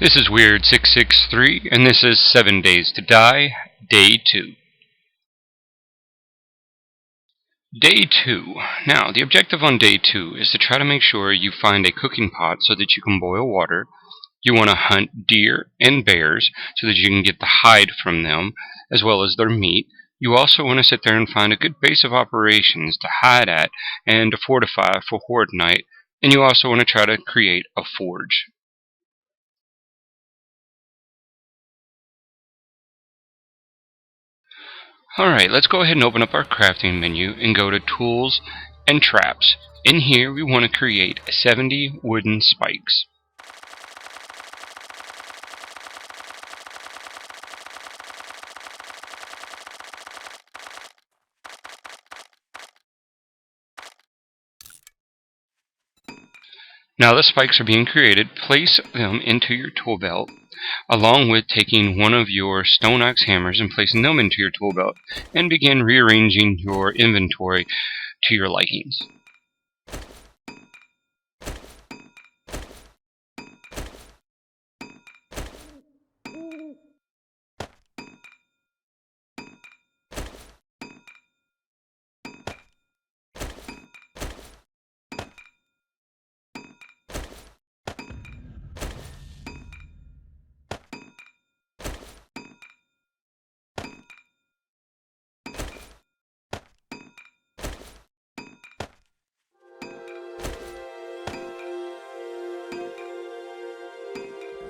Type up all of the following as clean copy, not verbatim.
This is Weird 663, and this is 7 Days to Die, Day 2. Day 2. Now, the objective on Day 2 is to try to make sure you find a cooking pot so that you can boil water. You want to hunt deer and bears so that you can get the hide from them, as well as their meat. You also want to sit there and find a good base of operations to hide at and to fortify for horde night, and you also want to try to create a forge. Alright, let's go ahead and open up our crafting menu and go to Tools and Traps. In here we want to create 70 wooden spikes. Now the spikes are being created, place them into your tool belt, along with taking one of your stone axe hammers and placing them into your tool belt, and begin rearranging your inventory to your likings.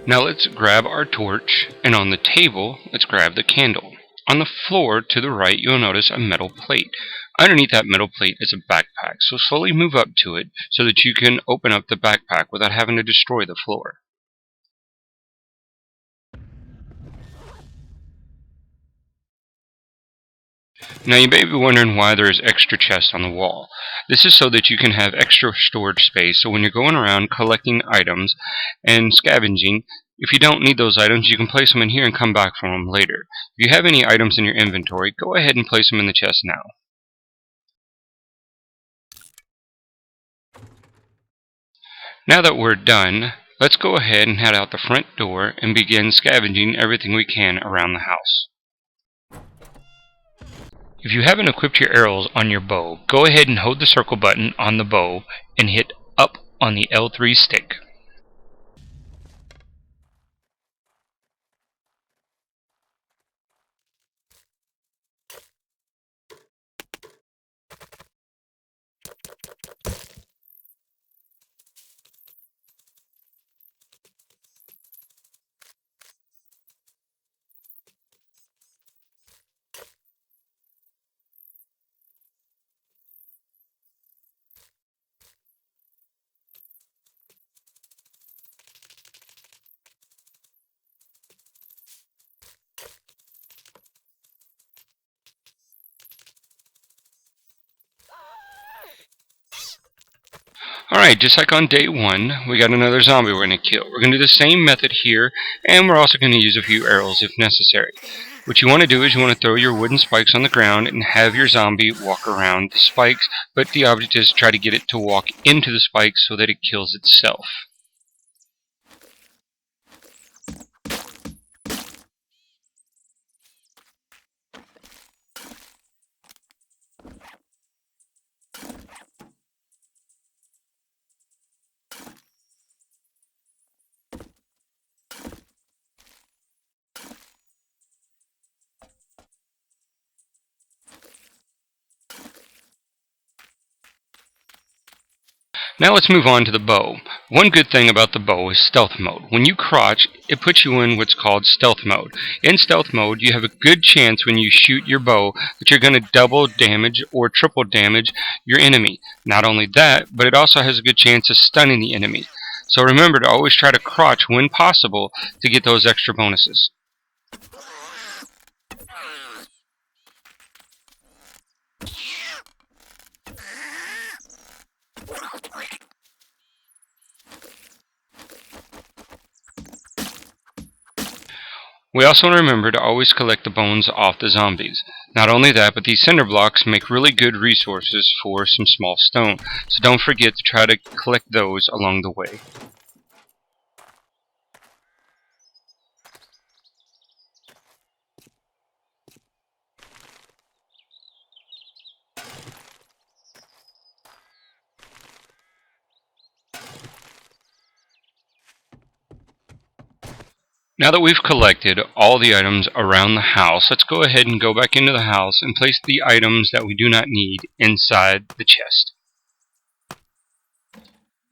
Now let's grab our torch, and on the table, let's grab the candle. On the floor to the right, you'll notice a metal plate. Underneath that metal plate is a backpack, so slowly move up to it so that you can open up the backpack without having to destroy the floor. Now you may be wondering why there is extra chests on the wall. This is so that you can have extra storage space, so when you're going around collecting items and scavenging, if you don't need those items, you can place them in here and come back for them later. If you have any items in your inventory, go ahead and place them in the chest now. Now that we're done, let's go ahead and head out the front door and begin scavenging everything we can around the house. If you haven't equipped your arrows on your bow, go ahead and hold the circle button on the bow and hit up on the L3 stick. Alright, just like on day 1, we got another zombie we're going to kill. We're going to do the same method here, and we're also going to use a few arrows if necessary. What you want to do is you want to throw your wooden spikes on the ground and have your zombie walk around the spikes, but the object is to try to get it to walk into the spikes so that it kills itself. Now let's move on to the bow. One good thing about the bow is stealth mode. When you crouch, it puts you in what's called stealth mode. In stealth mode, you have a good chance when you shoot your bow that you're going to double damage or triple damage your enemy. Not only that, but it also has a good chance of stunning the enemy. So remember to always try to crouch when possible to get those extra bonuses. We also want to remember to always collect the bones off the zombies. Not only that, but these cinder blocks make really good resources for some small stone, so don't forget to try to collect those along the way. Now that we've collected all the items around the house, let's go ahead and go back into the house and place the items that we do not need inside the chest.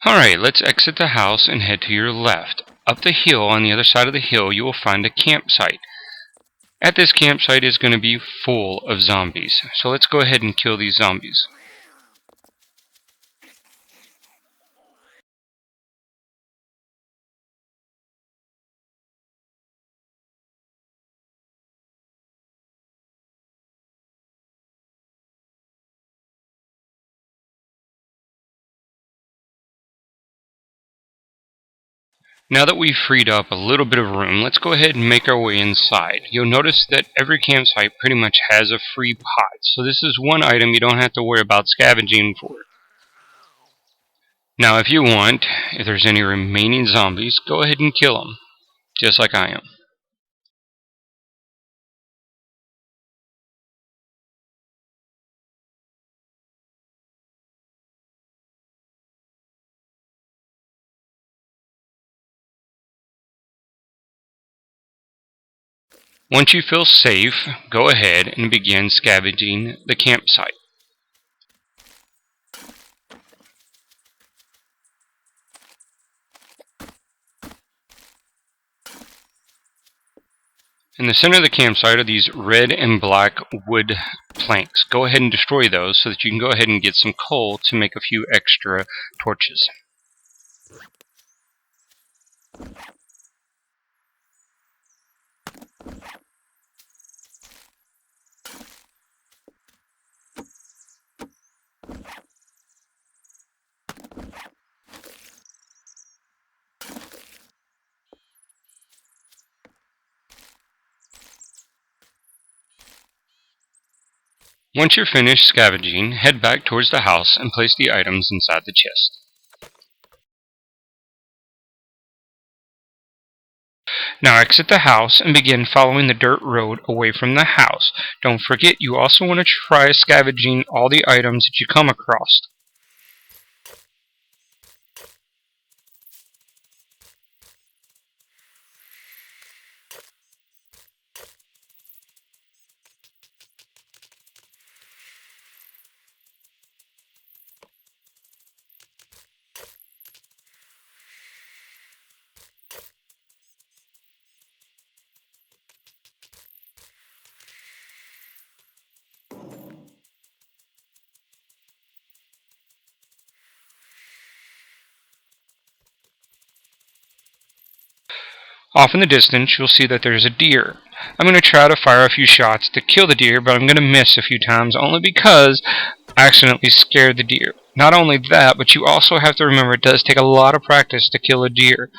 Alright, let's exit the house and head to your left. Up the hill, on the other side of the hill, you will find a campsite. At this campsite is going to be full of zombies, so let's go ahead and kill these zombies. Now that we've freed up a little bit of room, let's go ahead and make our way inside. You'll notice that every campsite pretty much has a free pot, so this is one item you don't have to worry about scavenging for. Now if you want, if there's any remaining zombies, go ahead and kill them, just like I am. Once you feel safe, go ahead and begin scavenging the campsite. In the center of the campsite are these red and black wood planks. Go ahead and destroy those so that you can go ahead and get some coal to make a few extra torches. Once you're finished scavenging, head back towards the house and place the items inside the chest. Now exit the house and begin following the dirt road away from the house. Don't forget, you also want to try scavenging all the items that you come across. Off in the distance, you'll see that there's a deer. I'm going to try to fire a few shots to kill the deer, but I'm going to miss a few times only because I accidentally scared the deer. Not only that, but you also have to remember it does take a lot of practice to kill a deer.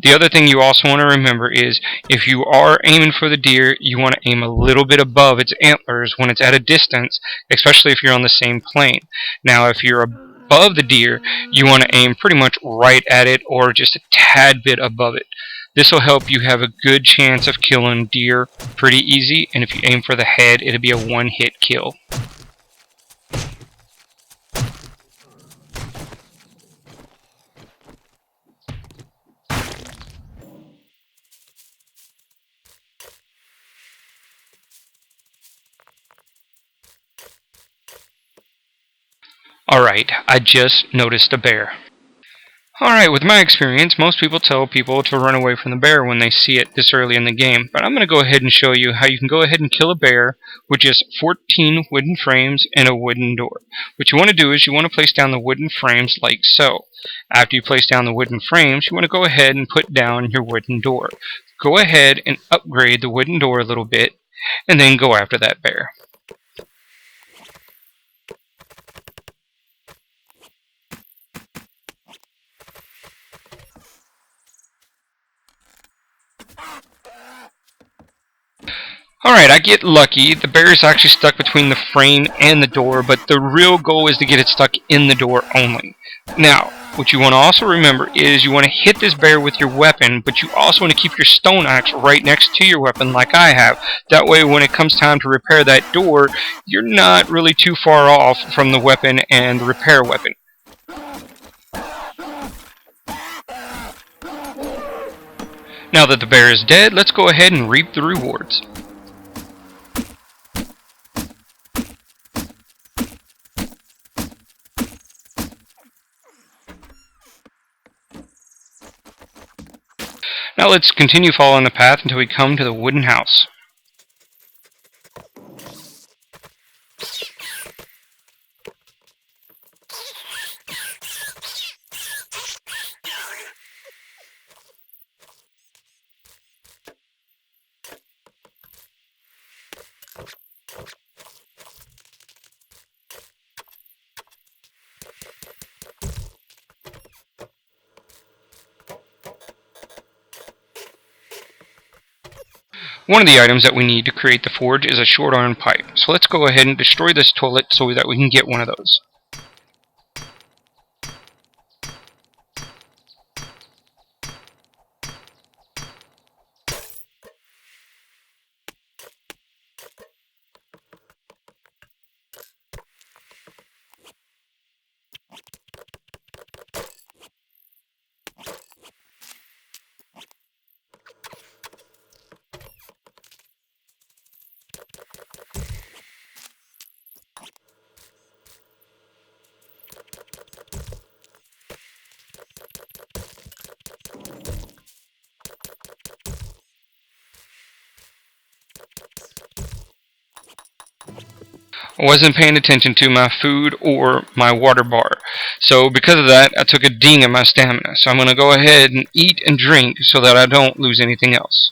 The other thing you also want to remember is if you are aiming for the deer, you want to aim a little bit above its antlers when it's at a distance, especially if you're on the same plane. Now, if you're above the deer, you want to aim pretty much right at it or just a tad bit above it. This will help you have a good chance of killing deer pretty easy, and if you aim for the head, it'll be a one-hit kill. Alright, I just noticed a bear. Alright, with my experience, most people tell people to run away from the bear when they see it this early in the game, but I'm going to go ahead and show you how you can go ahead and kill a bear with just 14 wooden frames and a wooden door. What you want to do is you want to place down the wooden frames like so. After you place down the wooden frames, you want to go ahead and put down your wooden door. Go ahead and upgrade the wooden door a little bit, and then go after that bear. Alright, I get lucky. The bear is actually stuck between the frame and the door, but the real goal is to get it stuck in the door only. Now, what you want to also remember is you want to hit this bear with your weapon, but you also want to keep your stone axe right next to your weapon like I have. That way when it comes time to repair that door, you're not really too far off from the weapon and the repair weapon. Now that the bear is dead, let's go ahead and reap the rewards. Now let's continue following the path until we come to the wooden house. One of the items that we need to create the forge is a short iron pipe. So let's go ahead and destroy this toilet so that we can get one of those. I wasn't paying attention to my food or my water bar. So because of that, I took a ding in my stamina. So I'm going to go ahead and eat and drink so that I don't lose anything else.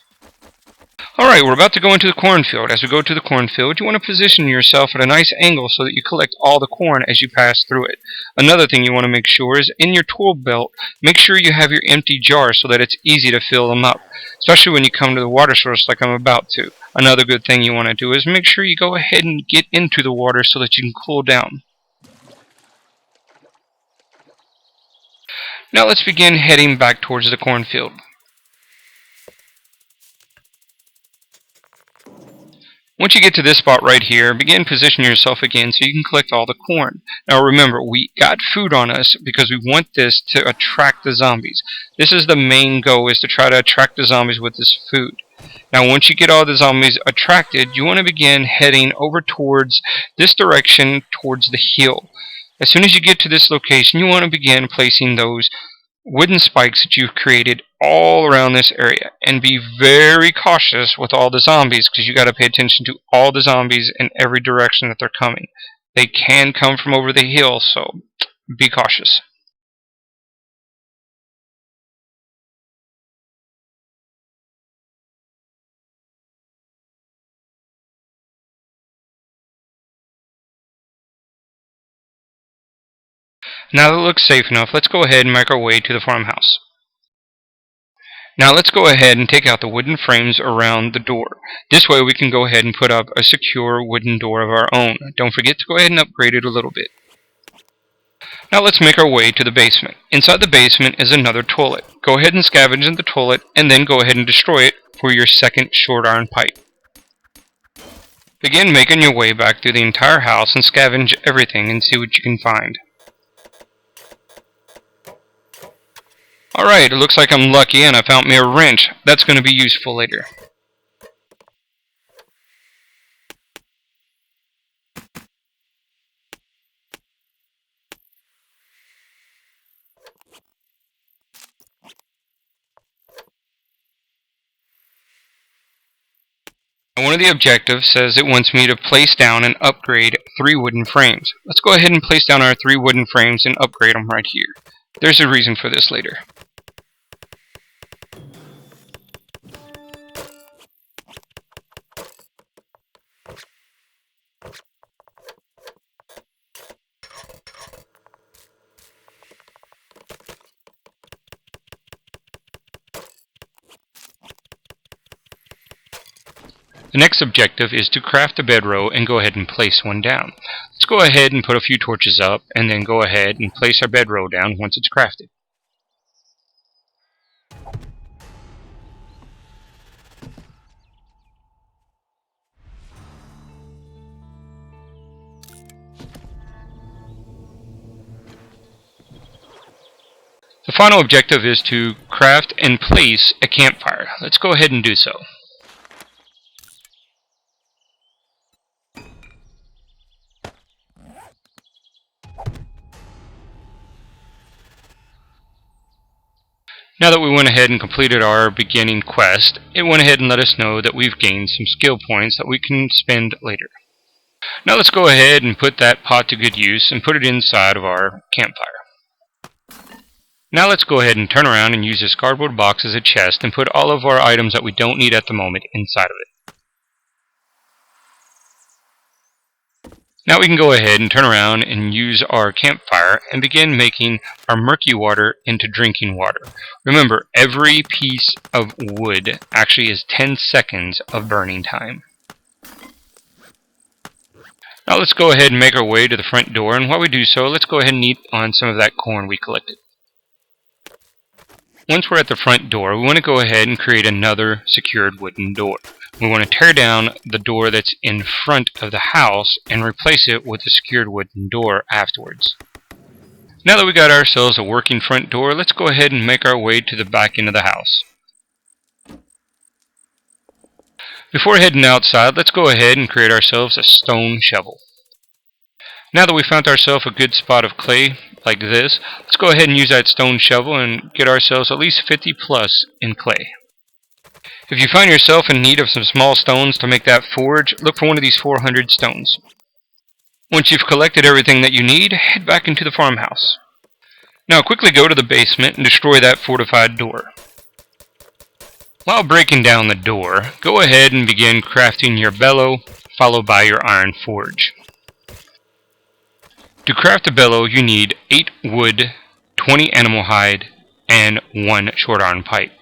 Alright, we're about to go into the cornfield. As we go to the cornfield, you want to position yourself at a nice angle so that you collect all the corn as you pass through it. Another thing you want to make sure is in your tool belt, make sure you have your empty jars so that it's easy to fill them up, especially when you come to the water source like I'm about to. Another good thing you want to do is make sure you go ahead and get into the water so that you can cool down. Now let's begin heading back towards the cornfield. Once you get to this spot right here, begin positioning yourself again so you can collect all the corn. Now remember, we got food on us because we want this to attract the zombies. This is the main goal, is to try to attract the zombies with this food. Now once you get all the zombies attracted, you want to begin heading over towards this direction, towards the hill. As soon as you get to this location, you want to begin placing those wooden spikes that you've created all around this area, and be very cautious with all the zombies because you got to pay attention to all the zombies in every direction that they're coming. They can come from over the hill, so be cautious. Now that it looks safe enough, let's go ahead and make our way to the farmhouse. Now let's go ahead and take out the wooden frames around the door. This way we can go ahead and put up a secure wooden door of our own. Don't forget to go ahead and upgrade it a little bit. Now let's make our way to the basement. Inside the basement is another toilet. Go ahead and scavenge in the toilet and then go ahead and destroy it for your second short iron pipe. Begin making your way back through the entire house and scavenge everything and see what you can find. Alright, it looks like I'm lucky and I found me a wrench. That's going to be useful later. One of the objectives says it wants me to place down and upgrade 3 wooden frames. Let's go ahead and place down our 3 wooden frames and upgrade them right here. There's a reason for this later. The next objective is to craft a bedrow and go ahead and place one down. Let's go ahead and put a few torches up and then go ahead and place our bedrow down once it's crafted. The final objective is to craft and place a campfire. Let's go ahead and do so. Now that we went ahead and completed our beginning quest, it went ahead and let us know that we've gained some skill points that we can spend later. Now let's go ahead and put that pot to good use and put it inside of our campfire. Now let's go ahead and turn around and use this cardboard box as a chest and put all of our items that we don't need at the moment inside of it. Now we can go ahead and turn around and use our campfire and begin making our murky water into drinking water. Remember, every piece of wood actually is 10 seconds of burning time. Now let's go ahead and make our way to the front door, and while we do so, let's go ahead and eat on some of that corn we collected. Once we're at the front door, we want to go ahead and create another secured wooden door. We want to tear down the door that's in front of the house and replace it with a secured wooden door afterwards. Now that we got ourselves a working front door, let's go ahead and make our way to the back end of the house. Before heading outside, let's go ahead and create ourselves a stone shovel. Now that we found ourselves a good spot of clay like this, let's go ahead and use that stone shovel and get ourselves at least 50 plus in clay. If you find yourself in need of some small stones to make that forge, look for one of these 400 stones. Once you've collected everything that you need, head back into the farmhouse. Now quickly go to the basement and destroy that fortified door. While breaking down the door, go ahead and begin crafting your bellow, followed by your iron forge. To craft a bellow, you need 8 wood, 20 animal hide, and 1 short iron pipe.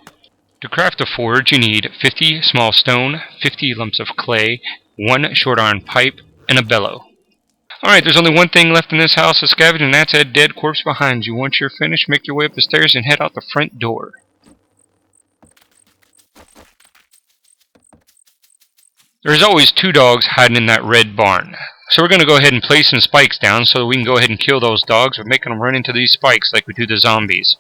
To craft a forge, you need 50 small stone, 50 lumps of clay, 1 short iron pipe, and a bellow. Alright, there's only one thing left in this house to scavenge, and that's a dead corpse behind you. Once you're finished, make your way up the stairs and head out the front door. There's always 2 dogs hiding in that red barn. So we're going to go ahead and place some spikes down so that we can go ahead and kill those dogs with making them run into these spikes like we do the zombies.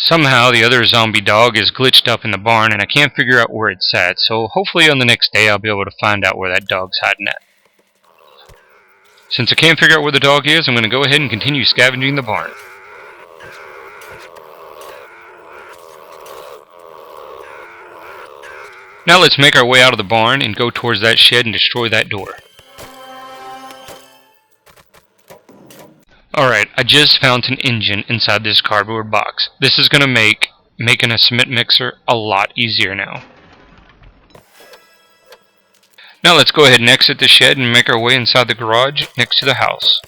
Somehow the other zombie dog is glitched up in the barn and I can't figure out where it's at, so hopefully on the next day I'll be able to find out where that dog's hiding at. Since I can't figure out where the dog is, I'm going to go ahead and continue scavenging the barn. Now let's make our way out of the barn and go towards that shed and destroy that door. Alright, I just found an engine inside this cardboard box. This is going to make making a cement mixer a lot easier now. Now let's go ahead and exit the shed and make our way inside the garage next to the house.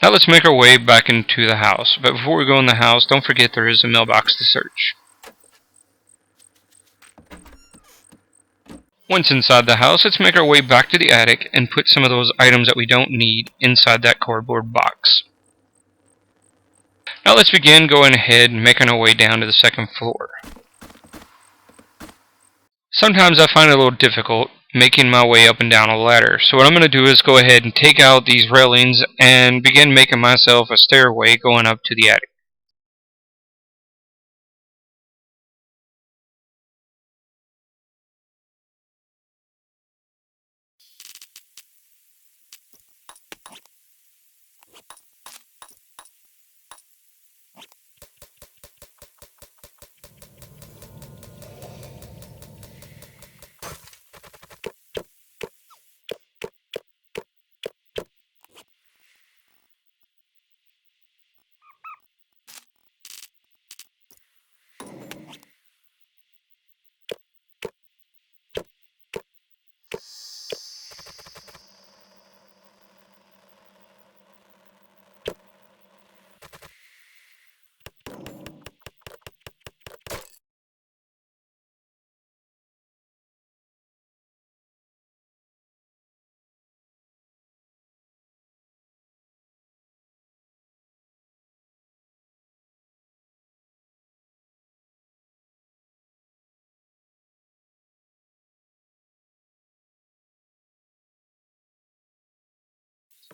Now let's make our way back into the house. But before we go in the house, don't forget there is a mailbox to search. Once inside the house, let's make our way back to the attic and put some of those items that we don't need inside that cardboard box. Now let's begin going ahead and making our way down to the second floor. Sometimes I find it a little difficult making my way up and down a ladder, so what I'm going to do is go ahead and take out these railings and begin making myself a stairway going up to the attic.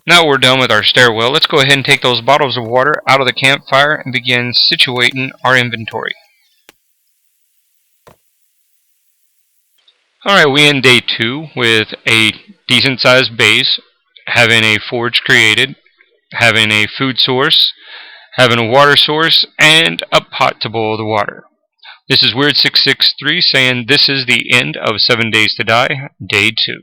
Now we're done with our stairwell. Let's go ahead and take those bottles of water out of the campfire and begin situating our inventory. Alright, we end day 2 with a decent sized base, having a forge created, having a food source, having a water source, and a pot to boil the water. This is Weird663 saying this is the end of 7 Days to Die, Day 2.